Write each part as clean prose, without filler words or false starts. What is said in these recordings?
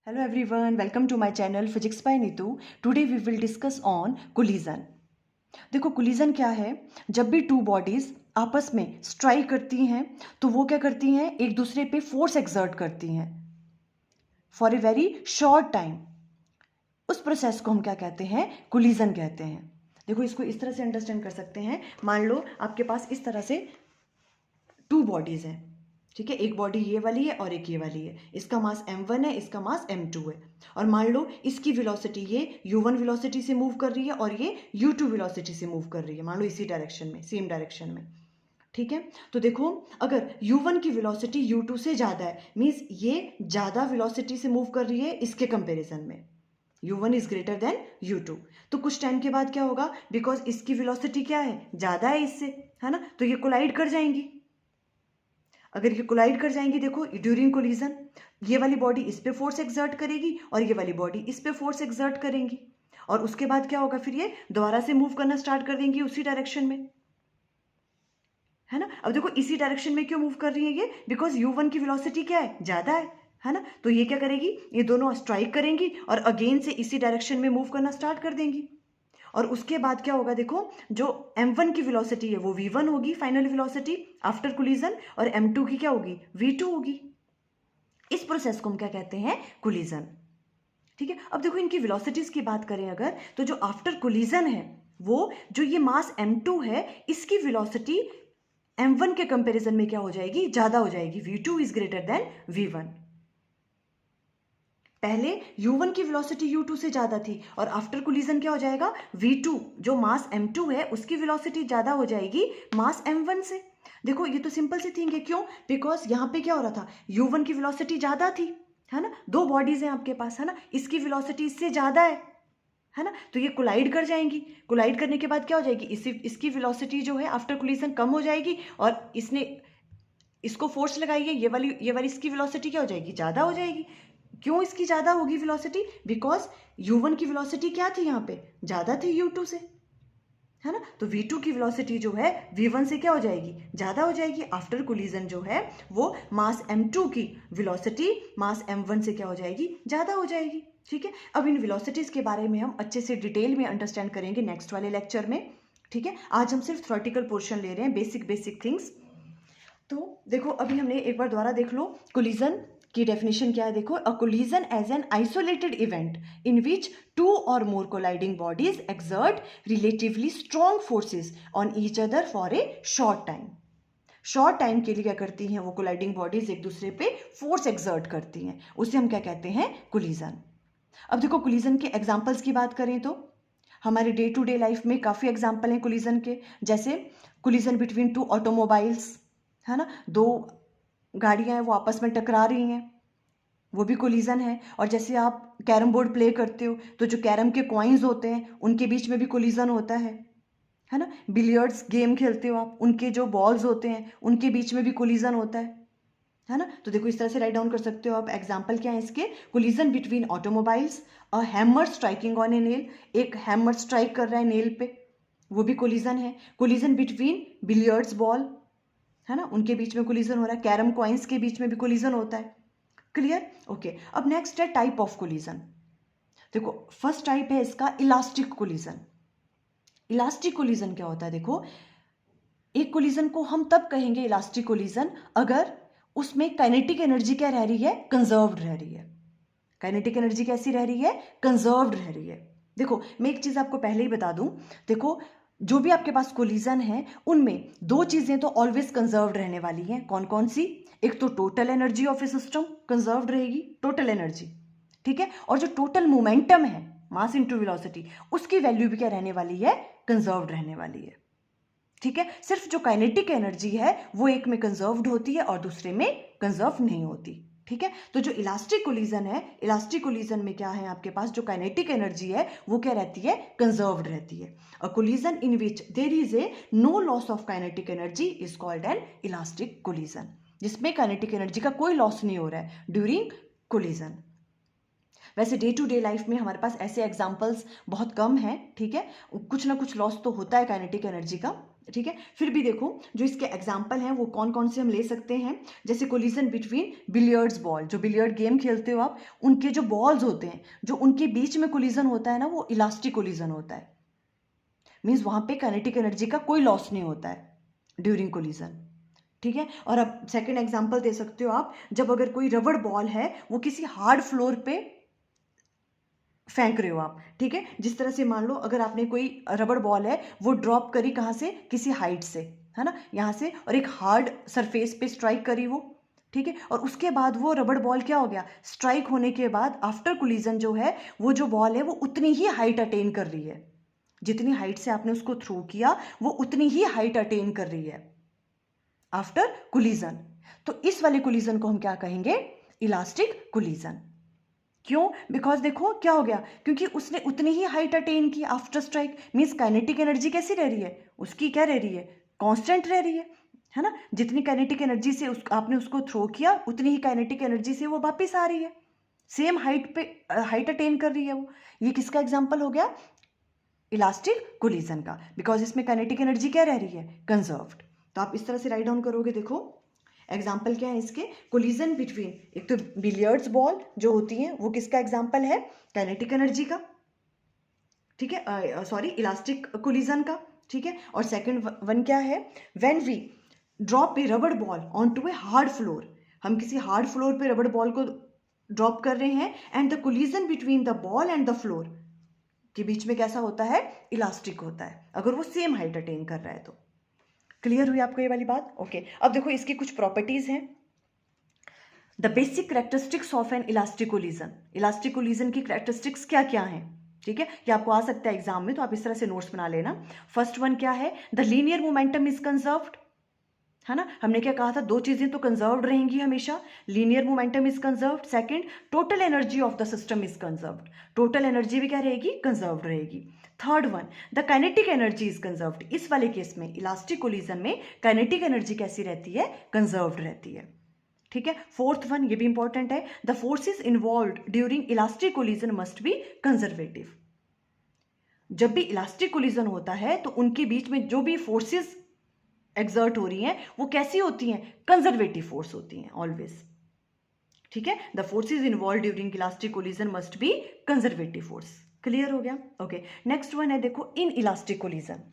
Hello everyone, welcome to my channel Physics by Neetu. Today we will discuss on collision. देखो collision क्या है। जब भी two bodies आपस में स्ट्राइक करती हैं तो वो क्या करती हैं, एक दूसरे पे फोर्स एक्सर्ट करती हैं for a very short time. उस प्रोसेस को हम क्या कहते हैं, कोलिजन कहते हैं। देखो इसको इस तरह से अंडरस्टैंड कर सकते हैं। मान लो आपके पास इस तरह से टू बॉडीज हैं, ठीक है। एक बॉडी ये वाली है और एक ये वाली है। इसका मास m1 है, इसका मास m2 है। और मान लो इसकी वेलोसिटी ये u1 वेलोसिटी से मूव कर रही है और ये u2 वेलोसिटी से मूव कर रही है, मान लो इसी डायरेक्शन में, सेम डायरेक्शन में, ठीक है। तो देखो अगर u1 की वेलोसिटी u2 से ज़्यादा है, मीन्स ये ज़्यादा वेलोसिटी से मूव कर रही है इसके कंपेरिजन में, u1 is greater than u2। तो कुछ टाइम के बाद क्या होगा, बिकॉज इसकी वेलोसिटी क्या है, ज़्यादा है इससे, है ना, तो ये कोलाइड कर जाएंगी। अगर ये कोलाइड कर जाएंगी, देखो ड्यूरिंग कोलिजन ये वाली बॉडी इस पे फोर्स एक्सर्ट करेगी और ये वाली बॉडी इस पे फोर्स एक्सर्ट करेंगी, और उसके बाद क्या होगा, फिर ये दोबारा से मूव करना स्टार्ट कर देंगी उसी डायरेक्शन में, है ना। अब देखो इसी डायरेक्शन में क्यों मूव कर रही है ये, बिकॉज u1 की वेलोसिटी क्या है, ज़्यादा है ना। तो ये क्या करेगी, ये दोनों स्ट्राइक करेंगी और अगेन से इसी डायरेक्शन में मूव करना स्टार्ट कर देंगी। और उसके बाद क्या होगा, देखो जो m1 की वेलोसिटी है वो v1 होगी, फाइनल वेलोसिटी आफ्टर कोलिजन, और m2 की क्या होगी, v2 होगी। इस प्रोसेस को हम क्या कहते हैं, कोलिजन, ठीक है। अब देखो इनकी वेलोसिटीज की बात करें अगर, तो जो आफ्टर कोलिजन है वो जो ये मास m2 है इसकी वेलोसिटी m1 के कंपैरिजन में क्या हो जाएगी, ज्यादा हो जाएगी, v2 is greater than v1। पहले u1 की वेलोसिटी u2 से ज़्यादा थी और आफ्टर कोलिजन क्या हो जाएगा, v2 जो मास m2 है उसकी वेलोसिटी ज़्यादा हो जाएगी मास m1 से। देखो ये तो सिंपल सी थिंग है, क्यों, बिकॉज यहाँ पे क्या हो रहा था, u1 की वेलोसिटी ज़्यादा थी, है ना, दो बॉडीज हैं आपके पास, है ना, इसकी वेलोसिटी इससे ज़्यादा है ना, तो ये कोलाइड कर जाएंगी। कोलाइड करने के बाद क्या हो जाएगी, इसकी वेलोसिटी जो है आफ्टर कोलिजन कम हो जाएगी और इसने इसको फोर्स लगाई है, ये वाली इसकी वेलोसिटी क्या हो जाएगी, ज़्यादा हो जाएगी। क्यों इसकी ज़्यादा होगी वेलोसिटी, बिकॉज u1 की वेलोसिटी क्या थी, यहाँ पे ज़्यादा थी u2 से, है ना। तो v2 की वेलोसिटी जो है v1 से क्या हो जाएगी, ज़्यादा हो जाएगी। आफ्टर कोलिजन जो है वो मास m2 की वेलोसिटी मास m1 से क्या हो जाएगी, ज़्यादा हो जाएगी, ठीक है। अब इन वेलोसिटीज़ के बारे में हम अच्छे से डिटेल में अंडरस्टैंड करेंगे नेक्स्ट वाले लेक्चर में, ठीक है। आज हम सिर्फ थ्योरेटिकल पोर्शन ले रहे हैं, बेसिक थिंग्स। तो देखो अभी हमने एक बार दोबारा देख लो, कोलिजन की डेफिनेशन क्या है। देखो a collision as an isolated event in which two or more colliding bodies exert relatively strong forces on each other for a short time. Short time के लिए क्या करती हैं वो कोलाइडिंग बॉडीज, एक दूसरे पे फोर्स एक्सर्ट करती हैं, उसे हम क्या कहते हैं, कोलिजन। अब देखो कोलिजन के एग्जाम्पल्स की बात करें तो हमारे डे टू डे लाइफ में काफ़ी एग्जाम्पल हैं कोलिजन के, जैसे कोलिजन बिटवीन टू ऑटोमोबाइल्स, है ना, दो गाड़ियां हैं वो आपस में टकरा रही हैं, वो भी कोलिजन है। और जैसे आप कैरम बोर्ड प्ले करते हो तो जो कैरम के कॉइन्स होते हैं उनके बीच में भी कोलिजन होता है ना। बिलियर्ड्स गेम खेलते हो आप, उनके जो बॉल्स होते हैं उनके बीच में भी कोलिजन होता है ना। तो देखो इस तरह से राइट डाउन कर सकते हो आप। एग्जाम्पल क्या है इसके, collision between automobiles, a hammer striking on A nail, एक हैमर स्ट्राइक कर रहा है नेल पे, वो भी कोलिजन है। कोलिजन बिटवीन बिलियर्ड्स बॉल, है ना, उनके बीच में कोलिजन हो रहा है। कैरम कॉइन्स के बीच में भी कोलिजन होता है, क्लियर, ओके। अब नेक्स्ट है टाइप ऑफ कोलिजन। देखो फर्स्ट टाइप है इसका इलास्टिक कोलिजन। इलास्टिक कोलिजन क्या होता है, देखो एक कोलिजन को हम तब कहेंगे इलास्टिक कोलिजन अगर उसमें काइनेटिक एनर्जी क्या रह रही है, कंजर्व्ड रह रही है। काइनेटिक एनर्जी कैसी रह रही है, कंजर्व्ड रह रही है। देखो मैं एक चीज आपको पहले ही बता दूं, देखो जो भी आपके पास कोलिजन है उनमें दो चीजें तो ऑलवेज कंजर्व्ड रहने वाली हैं। कौन कौन सी, एक तो total energy of A system conserved रहेगी, टोटल एनर्जी, ठीक है। और जो टोटल मोमेंटम है, मास इनटू वेलोसिटी, उसकी वैल्यू भी क्या रहने वाली है, कंजर्व्ड रहने वाली है, ठीक है। सिर्फ जो काइनेटिक एनर्जी है वो एक में कंजर्व्ड होती है और दूसरे में कंजर्व नहीं होती, ठीक है। तो जो इलास्टिक कोलिजन है, इलास्टिक कोलिजन में क्या है आपके पास, जो काइनेटिक एनर्जी है वो क्या रहती है, कंजर्व्ड रहती है। A collision in which there is a no loss of kinetic energy is called an elastic collision, जिसमें काइनेटिक एनर्जी का कोई लॉस नहीं हो रहा है ड्यूरिंग कोलिजन। वैसे डे टू डे लाइफ में हमारे पास ऐसे एग्जाम्पल्स बहुत कम हैं, ठीक है, कुछ ना कुछ लॉस तो होता है काइनेटिक एनर्जी का, ठीक है। फिर भी देखो जो इसके एग्जाम्पल हैं वो कौन कौन से हम ले सकते हैं, जैसे कोलिजन बिटवीन बिलियर्ड्स बॉल, जो बिलियर्ड गेम खेलते हो आप, उनके जो बॉल्स होते हैं, जो उनके बीच में कोलिजन होता है ना, वो इलास्टिक कोलिजन होता है। मीन्स वहां पे काइनेटिक एनर्जी का कोई लॉस नहीं होता है ड्यूरिंग कोलिजन। ठीक है। और अब सेकंड एग्जांपल दे सकते हो आप, जब अगर कोई रबड़ बॉल है वो किसी हार्ड फ्लोर पे फेंक रहे हो आप, ठीक है। जिस तरह से मान लो अगर आपने कोई रबड़ बॉल है वो ड्रॉप करी कहाँ से, किसी हाइट से, है ना, यहाँ से, और एक हार्ड सरफेस पे स्ट्राइक करी वो, ठीक है। और उसके बाद वो रबड़ बॉल क्या हो गया, स्ट्राइक होने के बाद आफ्टर कोलिजन जो है वो जो बॉल है वो उतनी ही हाइट अटेन कर रही है, जितनी हाइट से आपने उसको थ्रो किया वो उतनी ही हाइट अटेन कर रही है आफ्टर कोलिजन। तो इस वाले कोलिजन को हम क्या कहेंगे, इलास्टिक कोलिजन। क्यों, बिकॉज देखो क्या हो गया, क्योंकि उसने उतनी ही हाइट अटेन की after strike. Means kinetic energy कैसी रह रही है, उसकी क्या रह रही है, कांस्टेंट रह रही है ना। जितनी काइनेटिक एनर्जी से आपने उसको थ्रो किया उतनी ही काइनेटिक एनर्जी से वो वापस आ रही है, सेम हाइट पे हाइट अटेन कर रही है वो। ये किसका एग्जाम्पल हो गया, इलास्टिक कोलिजन का, बिकॉज इसमें काइनेटिक एनर्जी क्या रह रही है, कंजर्व्ड। तो आप इस तरह से राइट डाउन करोगे। देखो एग्जाम्पल क्या है इसके, कोलिजन बिटवीन, एक तो बिलियर्ड्स बॉल जो होती हैं वो किसका एग्जाम्पल है, काइनेटिक एनर्जी का, ठीक है, सॉरी इलास्टिक कोलिजन का, ठीक है। और सेकंड वन क्या है, when we drop a rubber ball on to a hard floor, हम किसी हार्ड फ्लोर पे रबड़ बॉल को ड्रॉप कर रहे हैं, and the collision between the ball and the floor के बीच में कैसा होता है, इलास्टिक होता है, अगर वो सेम हाइट अटेन कर रहा है तो। क्लियर हुई आपको ये वाली बात, ओके। अब देखो इसकी कुछ प्रॉपर्टीज हैं। The basic characteristics of N elastic collision, elastic collision की करेक्टरिस्टिक्स क्या क्या हैं, ठीक है, ये आपको आ सकता है एग्जाम में, तो आप इस तरह से नोट्स बना लेना। फर्स्ट वन क्या है, the linear momentum is conserved, है ना, हमने क्या कहा था, दो चीजें तो कंजर्व्ड रहेंगी हमेशा, linear momentum is conserved. Second, total energy of the system is conserved, total energy भी क्या रहेगी, कंजर्व्ड रहेगी। Third one, the kinetic energy is conserved, इस वाले केस में इलास्टिक कोलिजन में काइनेटिक एनर्जी कैसी रहती है, कंजर्व्ड रहती है, ठीक है। फोर्थ वन, ये भी इंपॉर्टेंट है, the forces involved during elastic collision must be conservative, जब भी इलास्टिक कोलिजन होता है तो उनके बीच में जो भी फोर्सेस एक्सर्ट हो रही हैं वो कैसी होती हैं, कंजर्वेटिव फोर्स होती हैं ऑलवेज, ठीक है। The forces involve during elastic collision must be conservative force. Clear हो गया, ओके। नेक्स्ट वन है देखो, इन इलास्टिक कोलिजन।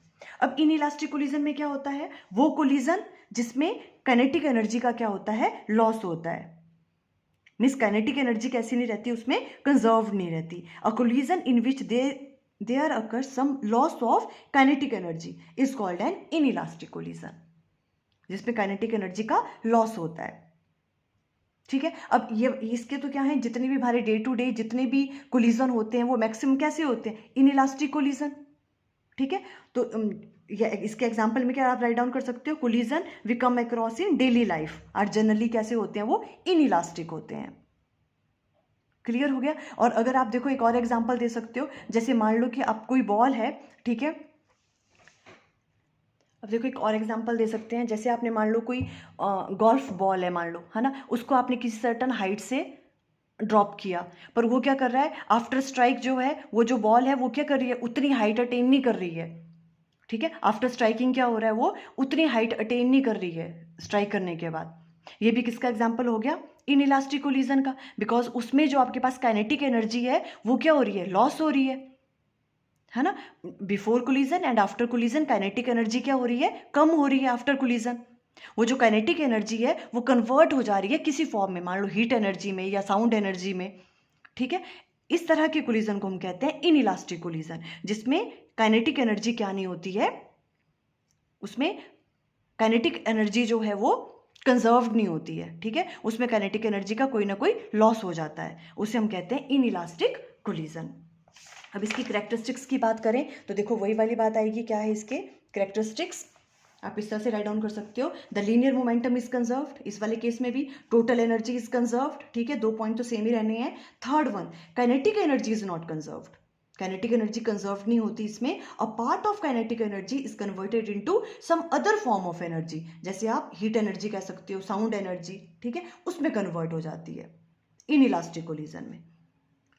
अब इन इलास्टिक कोलिजन में क्या होता है, वो कोलिजन जिसमें काइनेटिक एनर्जी का क्या होता है, लॉस होता है, मीन्स काइनेटिक एनर्जी कैसी नहीं रहती उसमें, कंजर्व नहीं रहती। A collision in which there occurs some loss of kinetic energy is called an inelastic collision, जिसमें काइनेटिक एनर्जी का लॉस होता है, ठीक है। अब ये इसके तो क्या है, जितने भी हमारे डे टू डे जितने भी कोलिजन होते हैं वो मैक्सिमम कैसे होते हैं, इनइलास्टिक कोलिजन, ठीक है। तो इसके एग्जांपल में क्या आप राइट डाउन कर सकते हो, collision we come across in daily life are generally कैसे होते हैं, वो इनइलास्टिक होते हैं। क्लियर हो गया। और अगर आप देखो एक और एग्जांपल दे सकते हो, जैसे मान लो कि आप कोई बॉल है, ठीक है, अब देखो एक और एग्जांपल दे सकते हैं, जैसे आपने मान लो कोई गोल्फ बॉल है मान लो, है ना, उसको आपने किसी सर्टन हाइट से ड्रॉप किया, पर वो क्या कर रहा है, आफ्टर स्ट्राइक जो है वो जो बॉल है वो क्या कर रही है, उतनी हाइट अटेन नहीं कर रही है, ठीक है। आफ्टर स्ट्राइकिंग क्या हो रहा है, वो उतनी हाइट अटेन नहीं कर रही है स्ट्राइक करने के बाद। ये भी किसका एग्जाम्पल हो गया, इन इलास्टिक कोलिजन का, बिकॉज उसमें जो आपके पास काइनेटिक एनर्जी है वो क्या हो रही है, लॉस हो रही है ना। Before collision and after collision kinetic energy क्या हो रही है, कम हो रही है आफ्टर कोलिजन। वो जो काइनेटिक एनर्जी है वो कन्वर्ट हो जा रही है किसी फॉर्म में, मान लो हीट एनर्जी में या साउंड एनर्जी में, ठीक है। इस तरह के कोलिजन को हम कहते हैं इन इलास्टिक कोलिजन, जिसमें काइनेटिक एनर्जी क्या नहीं होती है, उसमें काइनेटिक एनर्जी जो है वो कंजर्व्ड नहीं होती है, ठीक है, उसमें काइनेटिक एनर्जी का कोई ना कोई लॉस हो जाता है, उसे हम कहते हैं इन इलास्टिक कोलिजन। अब इसकी करेक्टरिस्टिक्स की बात करें तो देखो वही वाली बात आएगी, क्या है इसके करेक्टरिस्टिक्स, आप इस तरह से राइट डाउन कर सकते हो, the linear momentum is conserved, इस वाले केस में भी टोटल एनर्जी इज कंजर्व्ड, ठीक है, दो पॉइंट तो सेम ही रहने हैं। Third one, kinetic energy is not conserved, kinetic energy conserve नहीं होती इसमें, a part of kinetic energy is converted into some other form of energy, जैसे आप हीट एनर्जी कह सकते हो, साउंड एनर्जी, ठीक है, उसमें कन्वर्ट हो जाती है इन इलास्टिक कोलिजन में।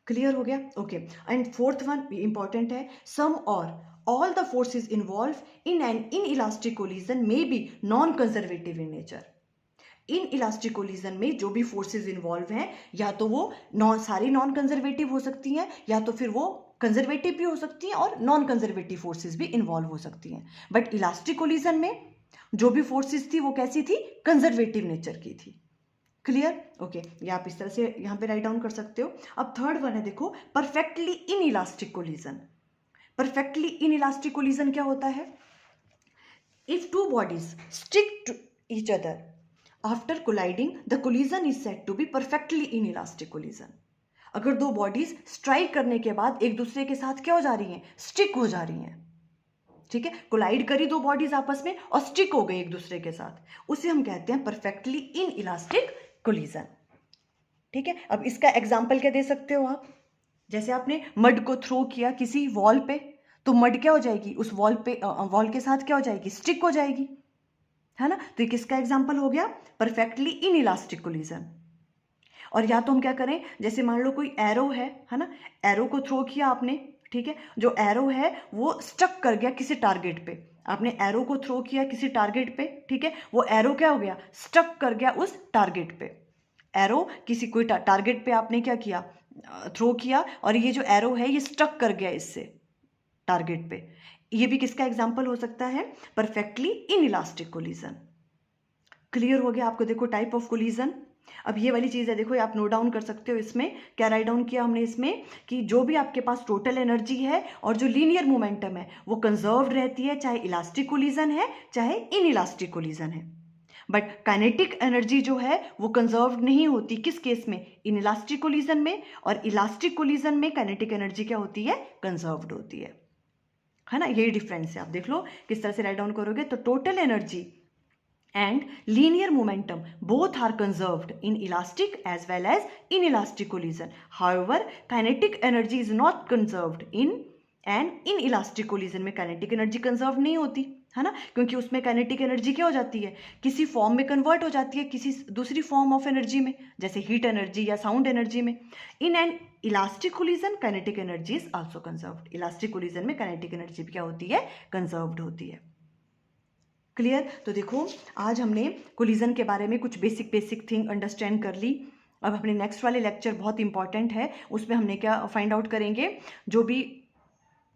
क्लियर हो गया, okay. And fourth one important है, सम और all the forces involved in an inelastic collision may be non-conservative in nature. In elastic collision में जो भी फोर्सेस इन्वॉल्व हैं या तो वो सारी नॉन कंजर्वेटिव हो सकती हैं या तो फिर वो कंजर्वेटिव भी हो सकती हैं और नॉन कंजर्वेटिव फोर्सेस भी इन्वॉल्व हो सकती हैं, बट इलास्टिक कोलिजन में जो भी फोर्सेस थी वो कैसी थी, कंजर्वेटिव नेचर की थी। क्लियर? ओके, ये आप इस तरह से यहाँ पे राइट डाउन कर सकते हो। अब थर्ड वन है, देखो perfectly inelastic collision. Perfectly inelastic collision क्या होता है? If two bodies stick to each other after colliding the collision is said to be perfectly inelastic collision. अगर दो बॉडीज स्ट्राइक करने के बाद एक दूसरे के साथ क्या हो जा रही हैं, स्टिक हो जा रही हैं, ठीक है, कोलाइड करी दो बॉडीज आपस में और स्टिक हो गई एक दूसरे के साथ, उसे हम कहते हैं परफेक्टली इन इलास्टिक कोलिजन। ठीक है, अब इसका एग्जाम्पल क्या दे सकते हो आप? जैसे आपने मड को थ्रो किया किसी वॉल पे, तो मड क्या हो जाएगी, उस वॉल पे वॉल के साथ क्या हो जाएगी, स्टिक हो जाएगी, है ना। तो ये किसका एग्जाम्पल हो गया, परफेक्टली इन इलास्टिक कोलिजन। और या तो हम क्या करें, जैसे मान लो कोई एरो है ना, एरो को थ्रो किया आपने, ठीक है, जो एरो है वो स्टक कर गया किसी टारगेट पे, आपने एरो को थ्रो किया किसी टारगेट पे, ठीक है, वो एरो क्या हो गया, स्टक कर गया उस टारगेट पे। एरो किसी कोई टारगेट पे आपने क्या किया, थ्रो किया, और ये जो एरो है ये स्टक कर गया इससे टारगेट पे। ये भी किसका एग्जाम्पल हो सकता है, perfectly inelastic collision. Clear हो गया आपको? देखो टाइप ऑफ कोलिजन। अब ये वाली चीज़ है, देखो आप नोट डाउन कर सकते हो। इसमें क्या राइट डाउन किया हमने इसमें, कि जो भी आपके पास टोटल एनर्जी है और जो लीनियर मोमेंटम है वो कंजर्व्ड रहती है, चाहे इलास्टिक कोलिजन है चाहे इन इलास्टिक कोलिजन है। बट काइनेटिक एनर्जी जो है वो कंजर्व्ड नहीं होती, किस केस में, इन इलास्टिक कोलिजन में, और इलास्टिक कोलिजन में काइनेटिक एनर्जी क्या होती है, कंजर्व्ड होती है ना। यही डिफरेंस है, आप देख लो किस तरह से राइट डाउन करोगे। तो total energy and linear momentum both are conserved in elastic as well as inelastic collision. However, kinetic energy is not conserved in and inelastic collision में kinetic energy conserved नहीं होती, है ना, क्योंकि उसमें kinetic energy क्या हो जाती है, किसी फॉर्म में कन्वर्ट हो जाती है किसी दूसरी फॉर्म ऑफ एनर्जी में, जैसे हीट एनर्जी या साउंड एनर्जी में। In an elastic collision kinetic energy is also conserved. Elastic collision में kinetic energy भी क्या होती है, कंजर्व्ड होती है। क्लियर? तो देखो आज हमने कोलिजन के बारे में कुछ बेसिक थिंग अंडरस्टैंड कर ली। अब अपने नेक्स्ट वाले लेक्चर बहुत इंपॉर्टेंट है, उसमें हमने क्या फाइंड आउट करेंगे, जो भी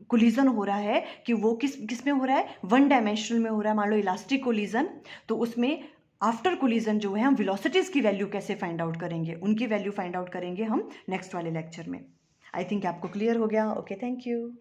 कोलिजन हो रहा है कि वो किस में हो रहा है, वन डायमेंशनल में हो रहा है, मान लो इलास्टिक कोलिजन, तो उसमें आफ्टर कोलिजन जो है हम वेलोसिटीज की वैल्यू कैसे फाइंड आउट करेंगे, उनकी वैल्यू फाइंड आउट करेंगे हम नेक्स्ट वाले लेक्चर में। आई थिंक आपको क्लियर हो गया। Okay, thank you.